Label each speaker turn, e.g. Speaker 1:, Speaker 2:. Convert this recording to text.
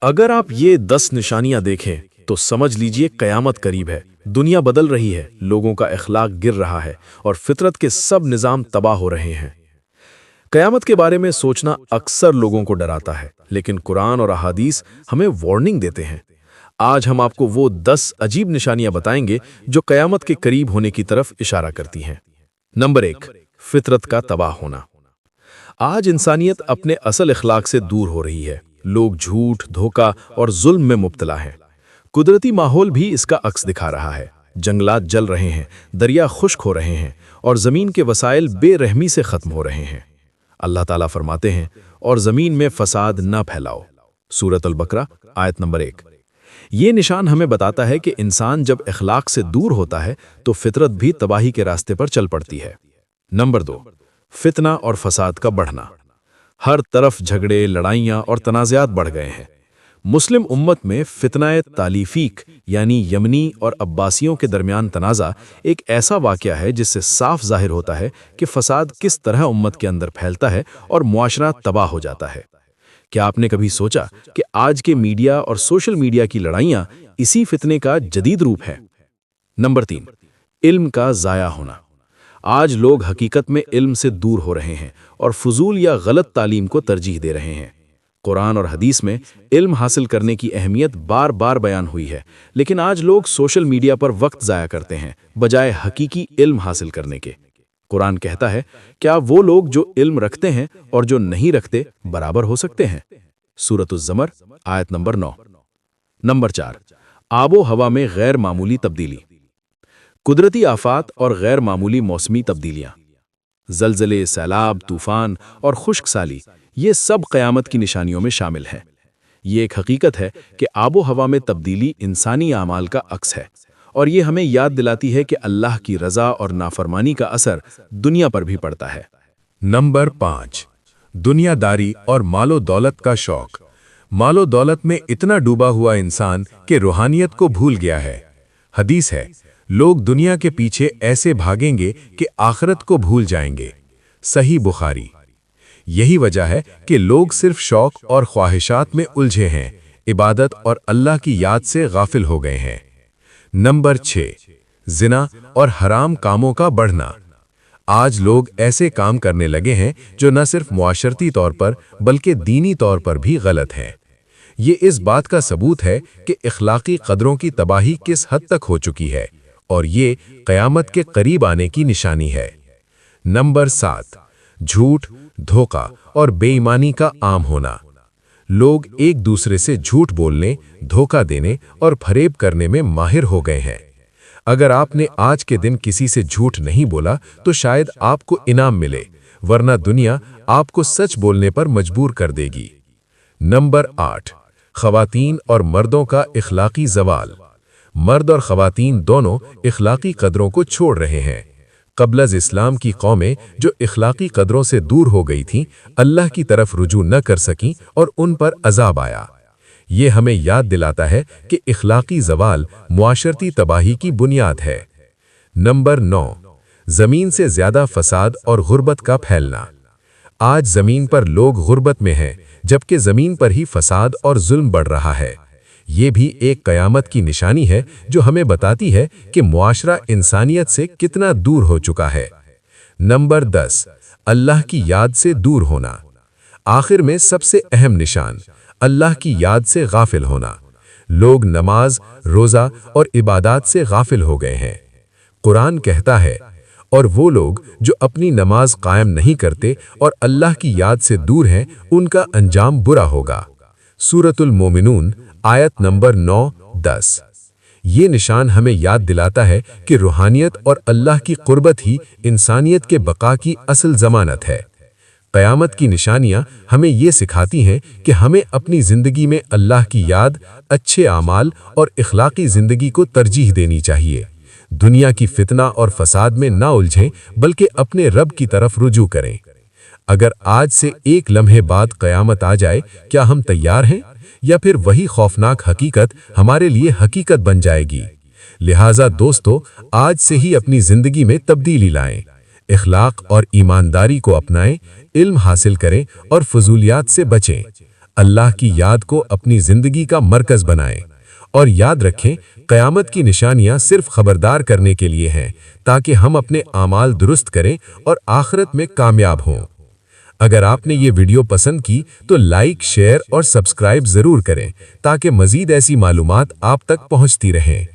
Speaker 1: اگر آپ یہ 10 نشانیاں دیکھیں تو سمجھ لیجئے قیامت قریب ہے، دنیا بدل رہی ہے، لوگوں کا اخلاق گر رہا ہے اور فطرت کے سب نظام تباہ ہو رہے ہیں۔ قیامت کے بارے میں سوچنا اکثر لوگوں کو ڈراتا ہے، لیکن قرآن اور احادیث ہمیں وارننگ دیتے ہیں۔ آج ہم آپ کو وہ 10 عجیب نشانیاں بتائیں گے جو قیامت کے قریب ہونے کی طرف اشارہ کرتی ہیں۔ نمبر 1، فطرت کا تباہ ہونا۔ آج انسانیت اپنے اصل اخلاق سے دور ہو رہی ہے۔ لوگ جھوٹ، دھوکہ اور ظلم میں مبتلا ہیں۔ قدرتی ماحول بھی اس کا عکس دکھا رہا ہے۔ جنگلات جل رہے ہیں، دریا خشک ہو رہے ہیں اور زمین کے وسائل بے رحمی سے ختم ہو رہے ہیں۔ اللہ تعالیٰ فرماتے ہیں، اور زمین میں فساد نہ پھیلاؤ۔ سورۃ البقرہ آیت نمبر 1۔ یہ نشان ہمیں بتاتا ہے کہ انسان جب اخلاق سے دور ہوتا ہے تو فطرت بھی تباہی کے راستے پر چل پڑتی ہے۔ نمبر 2، فتنہ اور فساد کا بڑھنا۔ ہر طرف جھگڑے، لڑائیاں اور تنازعات بڑھ گئے ہیں۔ مسلم امت میں فتنہ تالیفیق یعنی یمنی اور عباسیوں کے درمیان تنازع ایک ایسا واقعہ ہے جس سے صاف ظاہر ہوتا ہے کہ فساد کس طرح امت کے اندر پھیلتا ہے اور معاشرہ تباہ ہو جاتا ہے۔ کیا آپ نے کبھی سوچا کہ آج کے میڈیا اور سوشل میڈیا کی لڑائیاں اسی فتنے کا جدید روپ ہے؟ نمبر 3، علم کا ضائع ہونا۔ آج لوگ حقیقت میں علم سے دور ہو رہے ہیں اور فضول یا غلط تعلیم کو ترجیح دے رہے ہیں۔ قرآن اور حدیث میں علم حاصل کرنے کی اہمیت بار بار بیان ہوئی ہے، لیکن آج لوگ سوشل میڈیا پر وقت ضائع کرتے ہیں بجائے حقیقی علم حاصل کرنے کے۔ قرآن کہتا ہے، کیا وہ لوگ جو علم رکھتے ہیں اور جو نہیں رکھتے برابر ہو سکتے ہیں؟ سورۃ الزمر آیت نمبر 9۔ نمبر 4، آب و ہوا میں غیر معمولی تبدیلی۔ قدرتی آفات اور غیر معمولی موسمی تبدیلیاں، زلزلے، سیلاب، طوفان اور خشک سالی، یہ سب قیامت کی نشانیوں میں شامل ہیں۔ یہ ایک حقیقت ہے کہ آب و ہوا میں تبدیلی انسانی اعمال کا عکس ہے، اور یہ ہمیں یاد دلاتی ہے کہ اللہ کی رضا اور نافرمانی کا اثر دنیا پر بھی پڑتا ہے۔
Speaker 2: نمبر 5، دنیا داری اور مال و دولت کا شوق۔ مال و دولت میں اتنا ڈوبا ہوا انسان کہ روحانیت کو بھول گیا ہے۔ حدیث ہے، لوگ دنیا کے پیچھے ایسے بھاگیں گے کہ آخرت کو بھول جائیں گے۔ صحیح بخاری۔ یہی وجہ ہے کہ لوگ صرف شوق اور خواہشات میں الجھے ہیں، عبادت اور اللہ کی یاد سے غافل ہو گئے ہیں۔ نمبر 6، زنا اور حرام کاموں کا بڑھنا۔ آج لوگ ایسے کام کرنے لگے ہیں جو نہ صرف معاشرتی طور پر بلکہ دینی طور پر بھی غلط ہیں۔ یہ اس بات کا ثبوت ہے کہ اخلاقی قدروں کی تباہی کس حد تک ہو چکی ہے، اور یہ قیامت کے قریب آنے کی نشانی ہے۔ نمبر 7، جھوٹ، دھوکہ اور بے ایمانی کا عام ہونا۔ لوگ ایک دوسرے سے جھوٹ بولنے، دھوکہ دینے اور فریب کرنے میں ماہر ہو گئے ہیں۔ اگر آپ نے آج کے دن کسی سے جھوٹ نہیں بولا تو شاید آپ کو انعام ملے، ورنہ دنیا آپ کو سچ بولنے پر مجبور کر دے گی۔ نمبر 8، خواتین اور مردوں کا اخلاقی زوال۔ مرد اور خواتین دونوں اخلاقی قدروں کو چھوڑ رہے ہیں۔ قبل از اسلام کی قومیں جو اخلاقی قدروں سے دور ہو گئی تھیں، اللہ کی طرف رجوع نہ کر سکیں اور ان پر عذاب آیا۔ یہ ہمیں یاد دلاتا ہے کہ اخلاقی زوال معاشرتی تباہی کی بنیاد ہے۔ نمبر 9، زمین سے زیادہ فساد اور غربت کا پھیلنا۔ آج زمین پر لوگ غربت میں ہیں، جبکہ زمین پر ہی فساد اور ظلم بڑھ رہا ہے۔ یہ بھی ایک قیامت کی نشانی ہے جو ہمیں بتاتی ہے کہ معاشرہ انسانیت سے کتنا دور ہو چکا ہے۔ نمبر 10، اللہ کی یاد سے دور ہونا۔ آخر میں سب سے اہم نشان، اللہ کی یاد سے غافل ہونا۔ لوگ نماز، روزہ اور عبادات سے غافل ہو گئے ہیں۔ قرآن کہتا ہے، اور وہ لوگ جو اپنی نماز قائم نہیں کرتے اور اللہ کی یاد سے دور ہیں، ان کا انجام برا ہوگا۔ سورۃ المومنون آیت نمبر 9-10۔ یہ نشان ہمیں یاد دلاتا ہے کہ روحانیت اور اللہ کی قربت ہی انسانیت کے بقا کی اصل ضمانت ہے۔ قیامت کی نشانیاں ہمیں یہ سکھاتی ہیں کہ ہمیں اپنی زندگی میں اللہ کی یاد، اچھے اعمال اور اخلاقی زندگی کو ترجیح دینی چاہیے۔ دنیا کی فتنہ اور فساد میں نہ الجھیں بلکہ اپنے رب کی طرف رجوع کریں۔ اگر آج سے ایک لمحے بعد قیامت آ جائے، کیا ہم تیار ہیں؟ یا پھر وہی خوفناک حقیقت ہمارے لیے حقیقت بن جائے گی؟ لہٰذا دوستو، آج سے ہی اپنی زندگی میں تبدیلی لائیں، اخلاق اور ایمانداری کو اپنائیں، علم حاصل کریں اور فضولیات سے بچیں۔ اللہ کی یاد کو اپنی زندگی کا مرکز بنائیں اور یاد رکھیں قیامت کی نشانیاں صرف خبردار کرنے کے لیے ہیں تاکہ ہم اپنے اعمال درست کریں اور آخرت میں کامیاب ہوں۔ اگر آپ نے یہ ویڈیو پسند کی تو لائک، شیئر اور سبسکرائب ضرور کریں تاکہ مزید ایسی معلومات آپ تک پہنچتی رہیں۔